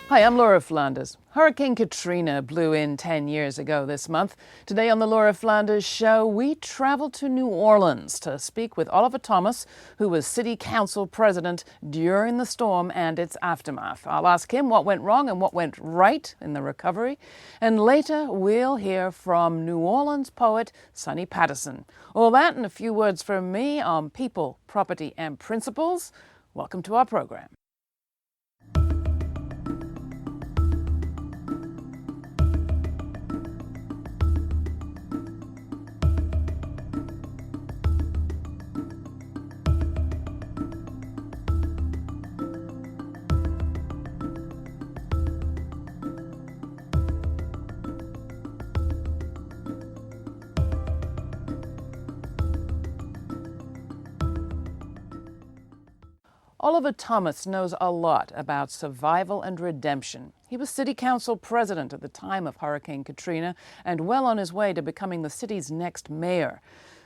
Hi, I'm Laura Flanders. Hurricane Katrina blew in 10 years ago this month. Today on the Laura Flanders Show, we travel to New Orleans to speak with Oliver Thomas, who was City Council President during the storm and its aftermath. I'll ask him what went wrong and what went right in the recovery. And later, we'll hear from New Orleans poet Sunni Patterson. All that and a few words from me on people, property, and principles. Welcome to our program. Oliver Thomas knows a lot about survival and redemption. He was City Council President at the time of Hurricane Katrina and well on his way to becoming the city's next mayor.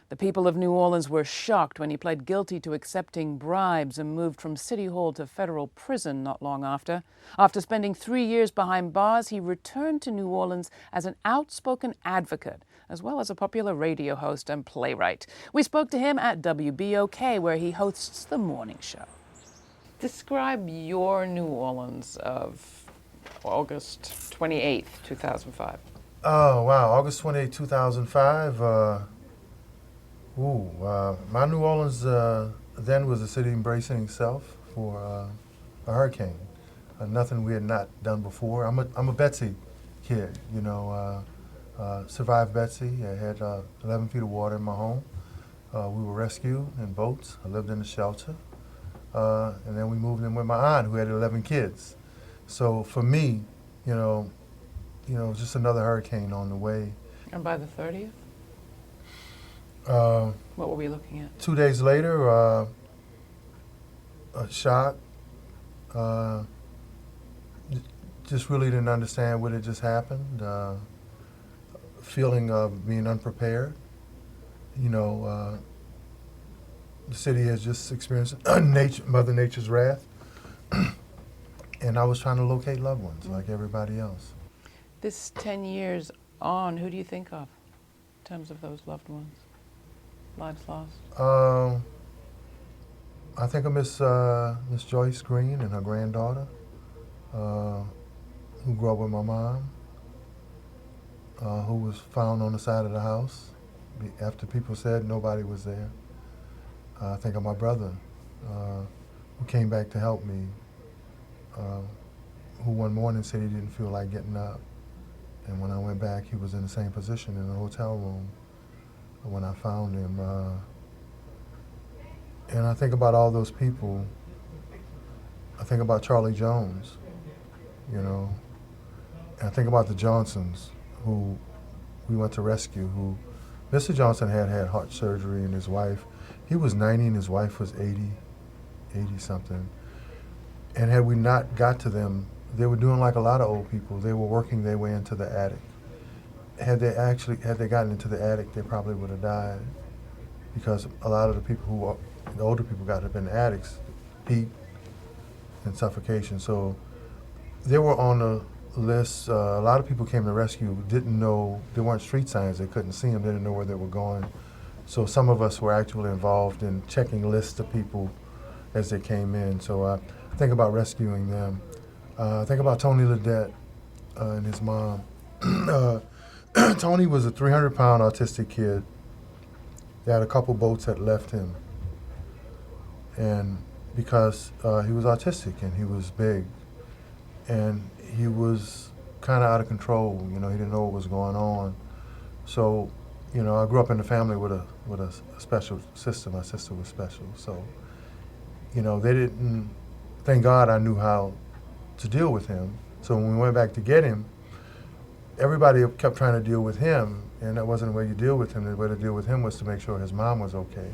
The people of New Orleans were shocked when he pled guilty to accepting bribes and moved from City Hall to federal prison not long after. After spending 3 years behind bars, he returned to New Orleans as an outspoken advocate, as well as a popular radio host and playwright. We spoke to him at WBOK, where he hosts the morning show. Describe your New Orleans of August 28th, 2005. Oh, wow. August 28, 2005. My New Orleans then was a city embracing itself for a hurricane. Nothing we had not done before. I'm a Betsy kid, you know. Survived Betsy. I had 11 feet of water in my home. We were rescued in boats. I lived in a shelter. And then we moved in with my aunt, who had 11 kids. So for me, you know, just another hurricane on the way. And by the 30th? What were we looking at? 2 days later, a shock. Just really didn't understand what had just happened. Feeling of being unprepared. You know, the city has just experienced Mother Nature's wrath, and I was trying to locate loved ones like everybody else. This 10 years on, who do you think of in terms of those loved ones, lives lost? I think of Miss Joyce Green and her granddaughter, who grew up with my mom, who was found on the side of the house after people said nobody was there. I think of my brother, who came back to help me, who one morning said he didn't feel like getting up. And when I went back, he was in the same position in the hotel room when I found him. And I think about all those people. I think about Charlie Jones, you know. And I think about the Johnsons, who we went to rescue, who Mr. Johnson had heart surgery, and his wife, he was 90 and his wife was 80 something. And had we not got to them, they were doing like a lot of old people. They were working their way into the attic. Had they gotten into the attic, they probably would have died, because a lot of the people the older people got up in the attics, heat and suffocation. So they were on the list. A lot of people came to rescue, didn't know, there weren't street signs, they couldn't see them, they didn't know where they were going. So some of us were actually involved in checking lists of people as they came in. So I think about rescuing them. I think about Tony Ledette and his mom. Tony was a 300-pound autistic kid. They had a couple boats that left him. And because he was autistic and he was big, and he was kind of out of control, you know, he didn't know what was going on. So, you know, I grew up in a family with a special sister. My sister was special. So, you know, they didn't, thank God I knew how to deal with him. So when we went back to get him, everybody kept trying to deal with him, and that wasn't the way you deal with him. The way to deal with him was to make sure his mom was okay.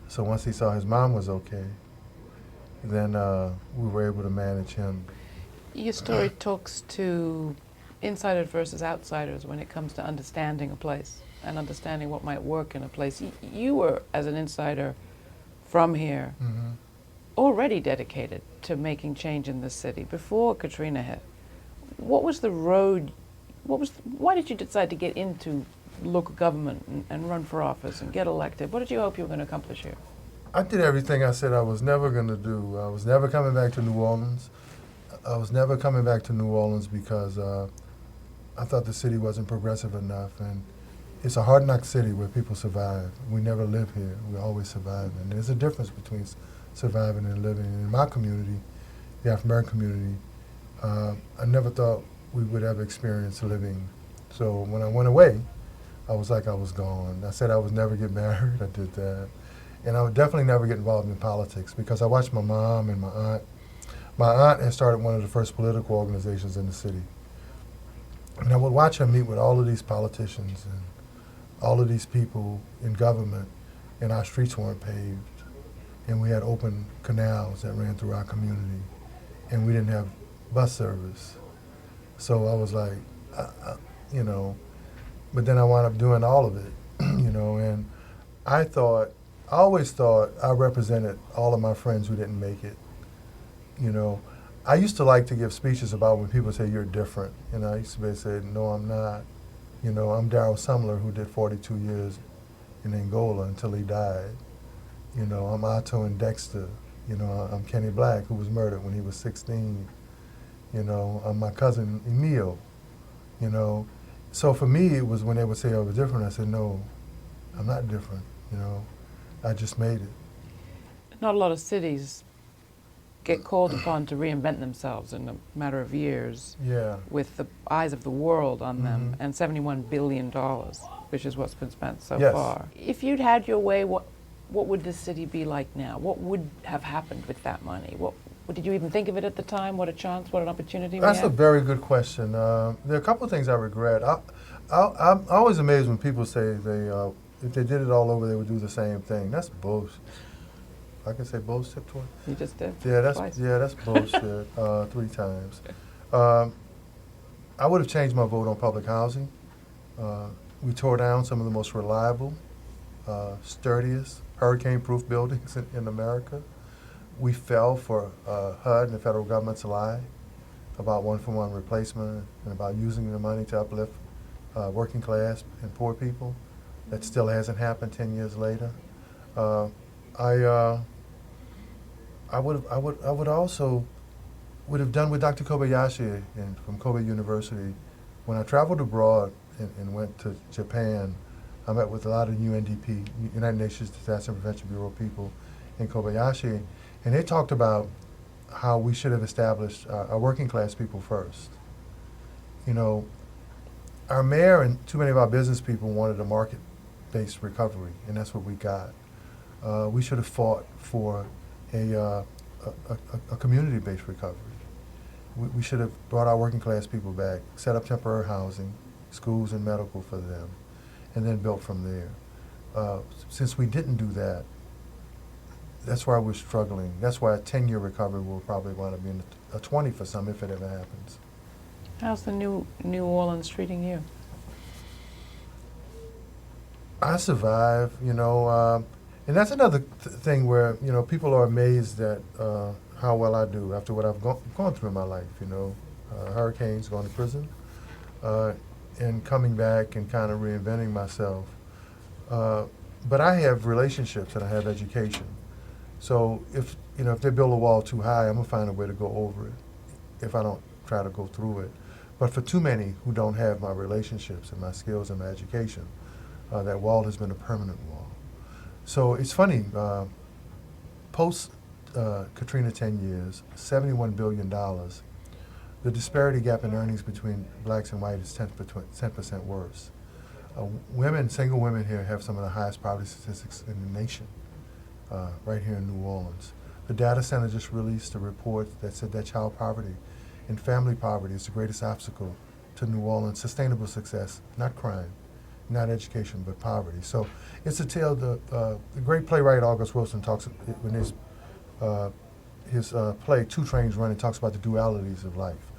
So once he saw his mom was okay, then we were able to manage him. Your story talks to insiders versus outsiders when it comes to understanding a place and understanding what might work in a place. You were, as an insider from here, already dedicated to making change in the city before Katrina hit. What was the road, why did you decide to get into local government and run for office and get elected? What did you hope you were going to accomplish here? I did everything I said I was never going to do. I was never coming back to New Orleans. I was never coming back to New Orleans because I thought the city wasn't progressive enough. And it's a hard knock city where people survive. We never live here. We always survive. And there's a difference between surviving and living. And in my community, the African American community, I never thought we would ever experience living. So when I went away, I was like I was gone. I said I would never get married. I did that. And I would definitely never get involved in politics because I watched my mom and my aunt. My aunt had started one of the first political organizations in the city. And I would watch her meet with all of these politicians and all of these people in government, and our streets weren't paved. And we had open canals that ran through our community, and we didn't have bus service. So I was like, you know, but then I wound up doing all of it, you know, and I always thought I represented all of my friends who didn't make it, you know. I used to like to give speeches about when people say you're different, and I used to say, no, I'm not. You know, I'm Darrell Sumler, who did 42 years in Angola until he died. You know, I'm Otto and Dexter. You know, I'm Kenny Black, who was murdered when he was 16. You know, I'm my cousin Emil. You know, so for me, it was when they would say I was different, I said, no, I'm not different. You know, I just made it. Not a lot of cities get called upon to reinvent themselves in a matter of years, with the eyes of the world on them, and $71 billion, which is what's been spent so far. If you'd had your way, what would this city be like now? What would have happened with that money? What did you even think of it at the time? What a chance, what an opportunity we had? That's a very good question. There are a couple of things I regret. I'm always amazed when people say if they did it all over, they would do the same thing. That's bullshit. I can say bullshit twice. You just did? Yeah, that's bullshit 3 times. I would have changed my vote on public housing. We tore down some of the most reliable, sturdiest, hurricane-proof buildings in America. We fell for HUD and the federal government's lie about one-for-one replacement and about using the money to uplift working class and poor people. That still hasn't happened 10 years later. I would also have done with Dr. Kobayashi from Kobe University. When I traveled abroad and went to Japan, I met with a lot of UNDP, United Nations Disaster Prevention Bureau people in Kobayashi, and they talked about how we should have established our working class people first. You know, our mayor and too many of our business people wanted a market-based recovery, and that's what we got. We should have fought for a community-based recovery. We should have brought our working class people back, set up temporary housing, schools and medical for them, and then built from there. Since we didn't do that, that's why we're struggling. That's why a 10-year recovery will probably wind up being a 20 for some if it ever happens. How's the New Orleans treating you? I survive, you know, and that's another thing where, you know, people are amazed at how well I do after what I've gone through in my life, you know, hurricanes, going to prison, and coming back and kind of reinventing myself. But I have relationships and I have education. So if they build a wall too high, I'm gonna find a way to go over it if I don't try to go through it. But for too many who don't have my relationships and my skills and my education, that wall has been a permanent wall. So it's funny, post Katrina 10 years, $71 billion, the disparity gap in earnings between blacks and whites is 10% worse. Single women here have some of the highest poverty statistics in the nation, right here in New Orleans. The data center just released a report that said that child poverty and family poverty is the greatest obstacle to New Orleans' sustainable success, not crime, not education, but poverty. So it's a tale. The great playwright August Wilson talks in his play Two Trains Running, talks about the dualities of life.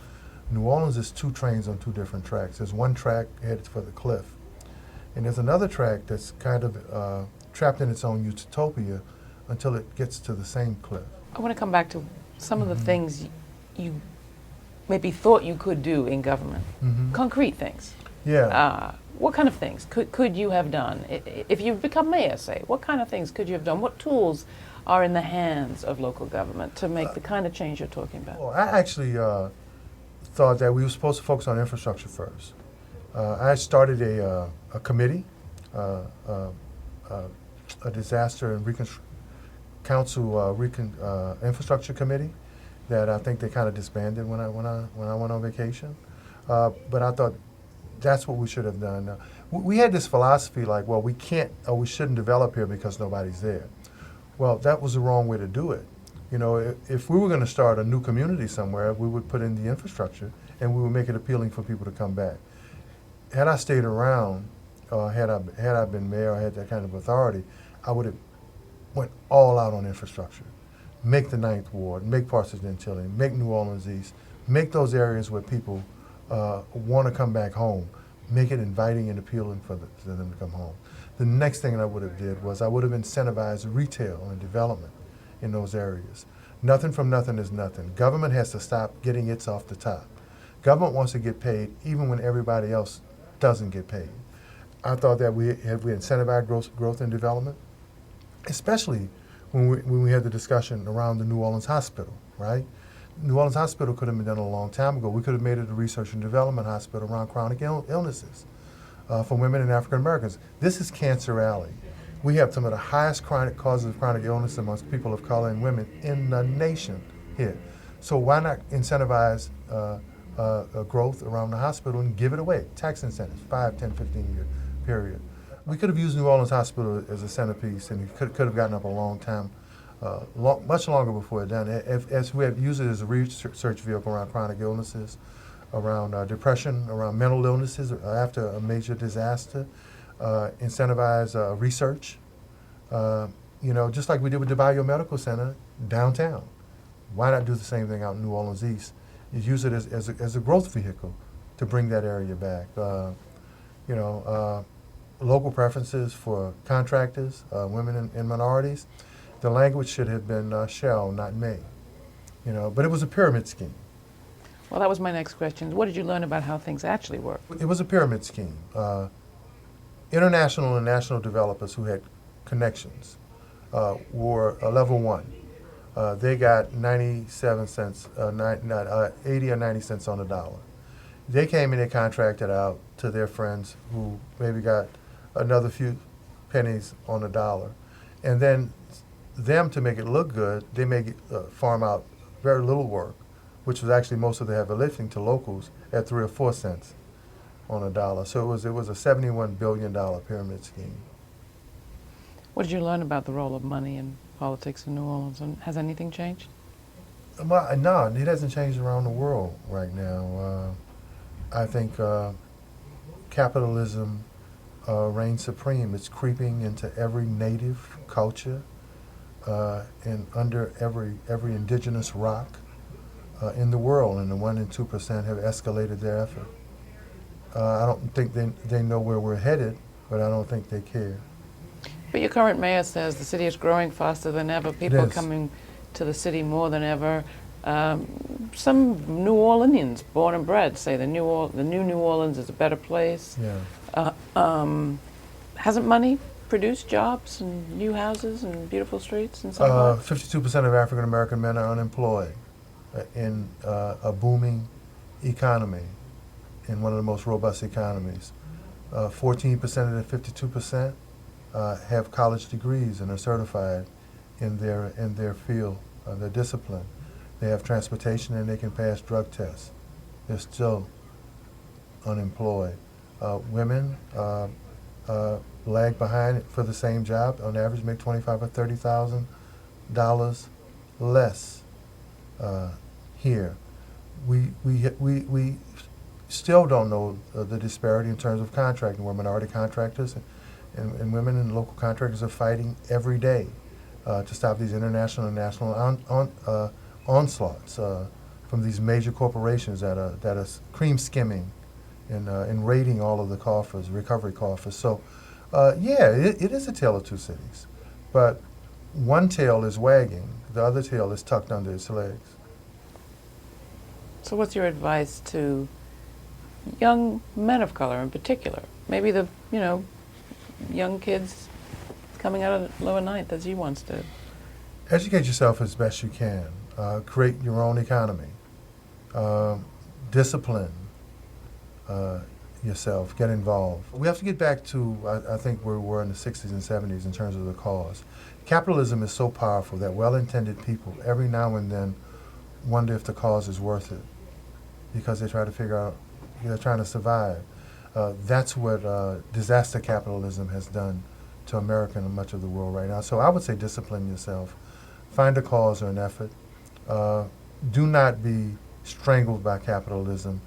New Orleans is 2 trains on 2 different tracks. There's one track headed for the cliff, and there's another track that's kind of trapped in its own utopia until it gets to the same cliff. I want to come back to some of the things you maybe thought you could do in government, concrete things. Yeah. What kind of things could you have done? If you've become mayor, say, what kind of things could you have done? What tools are in the hands of local government to make the kind of change you're talking about? Well, I actually thought that we were supposed to focus on infrastructure first. I started a committee, a disaster and infrastructure committee that I think they kind of disbanded when I went on vacation. But I thought that's what we should have done. We had this philosophy like, well, we can't or we shouldn't develop here because nobody's there. Well, that was the wrong way to do it. You know, if we were going to start a new community somewhere, we would put in the infrastructure and we would make it appealing for people to come back. Had I stayed around, had I been mayor or had that kind of authority, I would have went all out on infrastructure. Make the Ninth Ward, make parts of Gentilly, make New Orleans East, make those areas where people want to come back home, make it inviting and appealing for them to come home. The next thing I would have did was I would have incentivized retail and development in those areas. Nothing from nothing is nothing. Government has to stop getting its off the top. Government wants to get paid even when everybody else doesn't get paid. I thought that we incentivized growth and development, especially when we had the discussion around the New Orleans Hospital, right? New Orleans Hospital could have been done a long time ago. We could have made it a research and development hospital around chronic illnesses for women and African Americans. This is Cancer Alley. We have some of the highest causes of chronic illness amongst people of color and women in the nation here. So why not incentivize growth around the hospital and give it away? Tax incentives, 5, 10, 15-year period. We could have used New Orleans Hospital as a centerpiece, and it could have gotten up a long time, much longer before it done. As we had used it as a research vehicle around chronic illnesses, around depression, around mental illnesses after a major disaster, incentivize research. You know, just like we did with the Biomedical Center downtown. Why not do the same thing out in New Orleans East? You use it as a growth vehicle to bring that area back. You know, local preferences for contractors, women and minorities. The language should have been shall, not may. You know, but it was a pyramid scheme. Well, that was my next question. What did you learn about how things actually work? It was a pyramid scheme. International and national developers who had connections were level one. They got 97 cents, 80 or 90 cents on the dollar. They came and they contracted out to their friends who maybe got another few pennies on the dollar. And then them, to make it look good, they make farm out very little work, which was actually most of the heavy lifting, to locals at 3 or 4 cents on a dollar. So it was a $71 billion pyramid scheme. What did you learn about the role of money in politics in New Orleans, and has anything changed? Well, no, it hasn't changed around the world right now. I think capitalism reigns supreme. It's creeping into every native culture and under every indigenous rock in the world, and the 1% and 2% have escalated their effort. I don't think they know where we're headed, but I don't think they care. But your current mayor says the city is growing faster than ever. People are coming to the city more than ever. Some New Orleanians, born and bred, say the new New Orleans is a better place. Yeah. Hasn't money produced jobs and new houses and beautiful streets and so on? 52% of African American men are unemployed in a booming economy, in one of the most robust economies. 14% of the 52% have college degrees and are certified in their field, their discipline. They have transportation and they can pass drug tests. They're still unemployed. Women lag behind for the same job. On average, make $25,000 or $30,000 less here. We still don't know the disparity in terms of contracting, where minority contractors and women and local contractors are fighting every day to stop these international and national onslaughts from these major corporations that are cream skimming and raiding all of the coffers, recovery coffers. So, yeah, it is a tale of two cities, but one tail is wagging The other tail is tucked under its legs. So what's your advice to young men of color in particular? Maybe the, young kids coming out of lower ninth as you once did. Educate yourself as best you can. Create your own economy. Discipline yourself. Get involved. We have to get back to, I think, where we were in the 60s and 70s in terms of the cause. Capitalism is so powerful that well-intended people every now and then wonder if the cause is worth it because they try to figure out, they're trying to survive. That's what disaster capitalism has done to America and much of the world right now. So I would say discipline yourself. Find a cause or an effort. Do not be strangled by capitalism,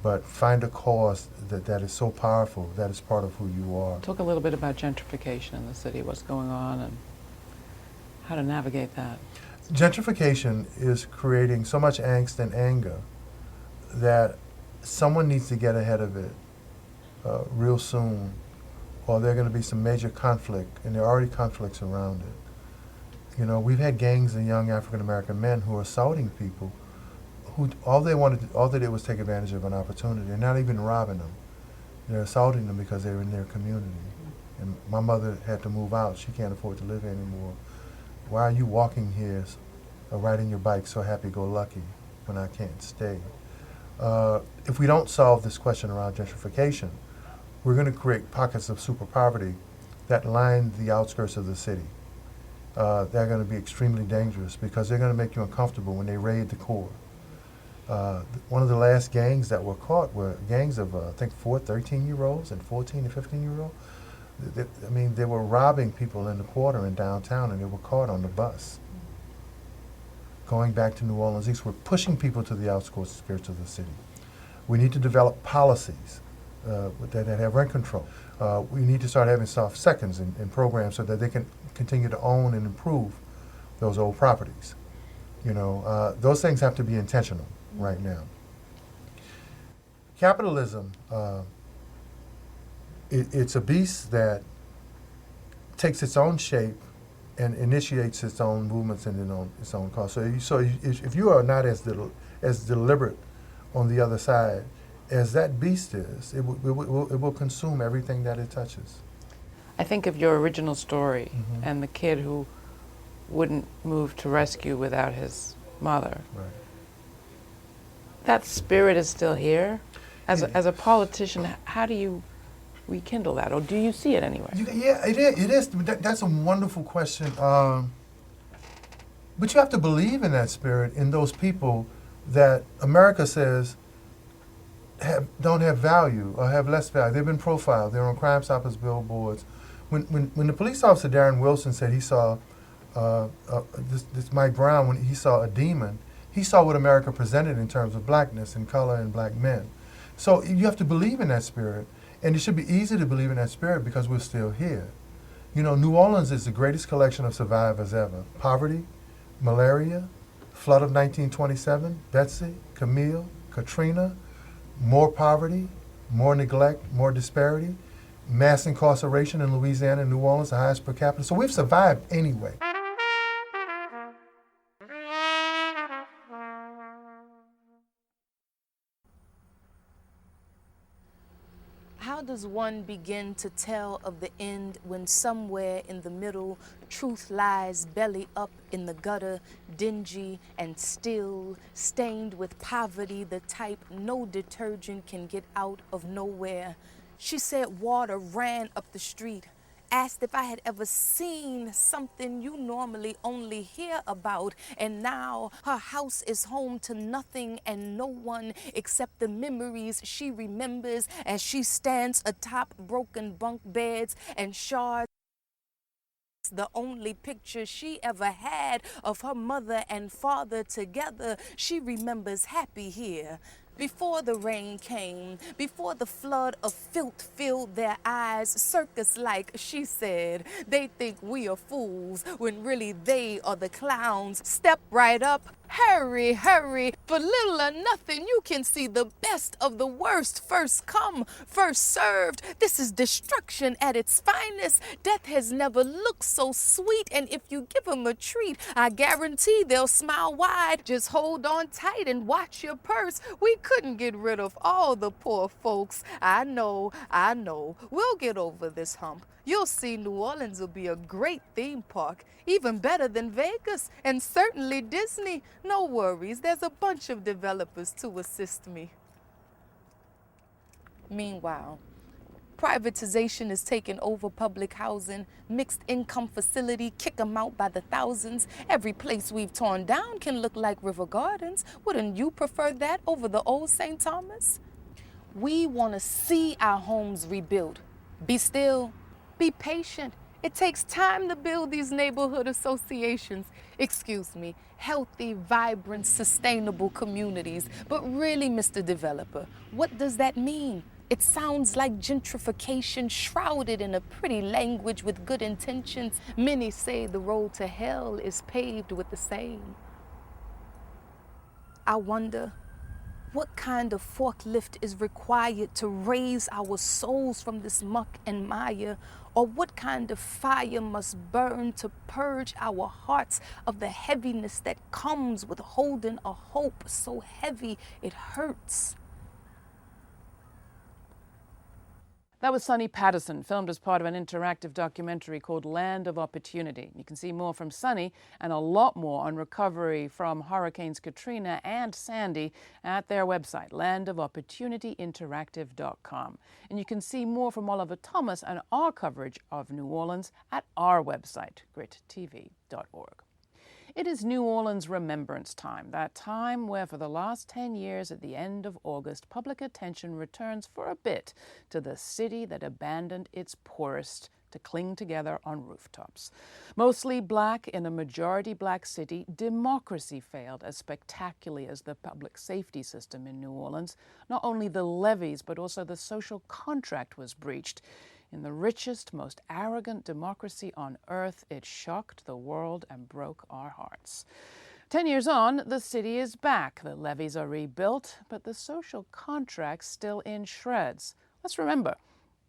but find a cause that is so powerful that is part of who you are. Talk a little bit about gentrification in the city, what's going on and how to navigate that. Gentrification is creating so much angst and anger that someone needs to get ahead of it real soon, or there are going to be some major conflict, and there are already conflicts around it. You know, we've had gangs of young African American men who are assaulting people who all they did was take advantage of an opportunity. They're not even robbing them. They're assaulting them because they're in their community. And my mother had to move out. She can't afford to live here anymore. Why are you walking here or riding your bike so happy-go-lucky when I can't stay? If we don't solve this question around gentrification, we're going to create pockets of super poverty that line the outskirts of the city. They're going to be extremely dangerous because they're going to make you uncomfortable when they raid the core. One of the last gangs that were caught were gangs of, I think, 13-year-olds and 14 and 15-year-olds. I mean, they were robbing people in the quarter in downtown, and they were caught on the bus. Going back to New Orleans East, we're pushing people to the outskirts of the city. We need to develop policies that have rent control. We need to start having soft seconds in programs so that they can continue to own and improve those old properties. You know, those things have to be intentional right now. Capitalism, it's a beast that takes its own shape and initiates its own movements and its own cause. So if you are not as deliberate on the other side as that beast is, it will consume everything that it touches. I think of your original story and the kid who wouldn't move to rescue without his mother. Right. That spirit is still here. As a politician, how do you rekindle that, or do you see it anywhere? Yeah, it is. That's a wonderful question. But you have to believe in that spirit, in those people that America says don't have value or have less value. They've been profiled. They're on Crime Stoppers billboards. When the police officer Darren Wilson said he saw this Mike Brown, when he saw a demon, he saw what America presented in terms of blackness and color and black men. So you have to believe in that spirit. And it should be easy to believe in that spirit because we're still here. You know, New Orleans is the greatest collection of survivors ever. Poverty, malaria, flood of 1927, Betsy, Camille, Katrina, more poverty, more neglect, more disparity, mass incarceration in Louisiana and New Orleans, the highest per capita. So we've survived anyway. How does one begin to tell of the end when somewhere in the middle truth lies belly up in the gutter, dingy and still, stained with poverty, the type no detergent can get out of nowhere? She said water ran up the street, asked if I had ever seen something you normally only hear about, and now her house is home to nothing and no one except the memories she remembers as she stands atop broken bunk beds and shards. The only picture she ever had of her mother and father together. She remembers happy here. Before the rain came, before the flood of filth filled their eyes, circus-like, she said, they think we are fools when really they are the clowns. Step right up, Hurry, hurry, for little or nothing you can see the best of the worst. First come, first served. This is destruction at its finest. Death has never looked so sweet, and if you give them a treat, I guarantee they'll smile wide. Just hold on tight and watch your purse. We couldn't get rid of all the poor folks. I know, we'll get over this hump. You'll see New Orleans will be a great theme park, even better than Vegas, and certainly Disney. No worries, there's a bunch of developers to assist me. Meanwhile, privatization is taking over public housing, mixed income facility, kick them out by the thousands. Every place we've torn down can look like River Gardens. Wouldn't you prefer that over the old St. Thomas? We want to see our homes rebuilt. Be still. Be patient. It takes time to build these neighborhood associations. Excuse me, healthy, vibrant, sustainable communities. But really, Mr. Developer, what does that mean? It sounds like gentrification shrouded in a pretty language with good intentions. Many say the road to hell is paved with the same. I wonder, what kind of forklift is required to raise our souls from this muck and mire? Or what kind of fire must burn to purge our hearts of the heaviness that comes with holding a hope so heavy it hurts? That was Sunni Patterson, filmed as part of an interactive documentary called Land of Opportunity. You can see more from Sunni and a lot more on recovery from Hurricanes Katrina and Sandy at their website, landofopportunityinteractive.com. And you can see more from Oliver Thomas and our coverage of New Orleans at our website, grittv.org. It is New Orleans Remembrance Time, that time where for the last 10 years at the end of August, public attention returns for a bit to the city that abandoned its poorest to cling together on rooftops. Mostly black in a majority black city, democracy failed as spectacularly as the public safety system in New Orleans. Not only the levees, but also the social contract was breached. In the richest, most arrogant democracy on earth, it shocked the world and broke our hearts. 10 years on, the city is back. The levees are rebuilt, but the social contract's still in shreds. Let's remember,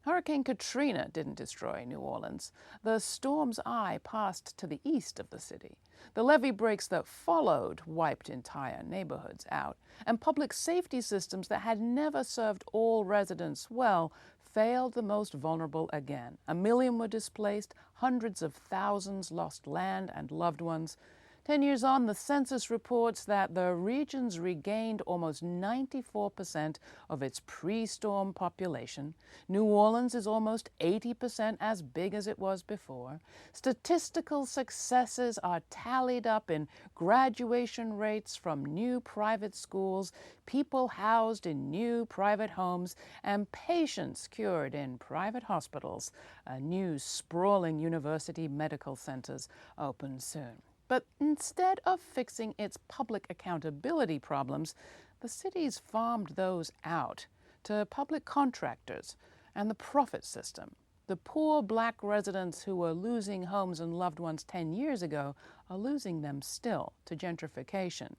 Hurricane Katrina didn't destroy New Orleans. The storm's eye passed to the east of the city. The levee breaks that followed wiped entire neighborhoods out, and public safety systems that had never served all residents well failed the most vulnerable again. 1 million were displaced, hundreds of thousands lost land and loved ones. 10 years on, the census reports that the region's regained almost 94% of its pre-storm population. New Orleans is almost 80% as big as it was before. Statistical successes are tallied up in graduation rates from new private schools, people housed in new private homes, and patients cured in private hospitals. New sprawling university medical centers open soon. But instead of fixing its public accountability problems, the city's farmed those out to public contractors and the profit system. The poor black residents who were losing homes and loved ones 10 years ago are losing them still to gentrification.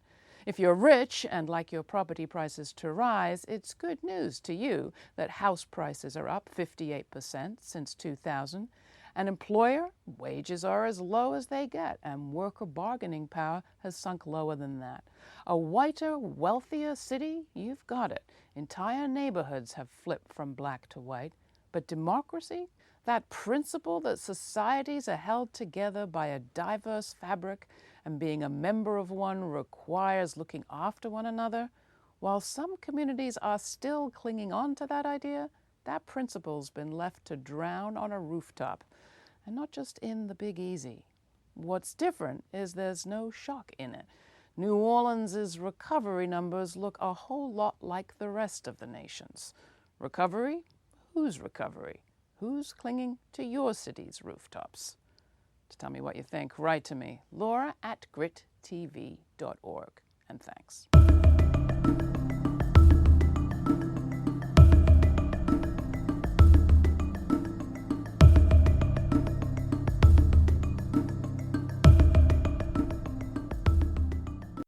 If you're rich and like your property prices to rise, it's good news to you that house prices are up 58% since 2000. An employer, wages are as low as they get, and worker bargaining power has sunk lower than that. A whiter, wealthier city, you've got it. Entire neighborhoods have flipped from black to white. But democracy, that principle that societies are held together by a diverse fabric and being a member of one requires looking after one another, while some communities are still clinging on to that idea, that principle's been left to drown on a rooftop. And not just in the Big Easy. What's different is there's no shock in it. New Orleans' recovery numbers look a whole lot like the rest of the nation's. Recovery? Whose recovery? Who's clinging to your city's rooftops? To tell me what you think, write to me, Laura@grittv.org. And thanks.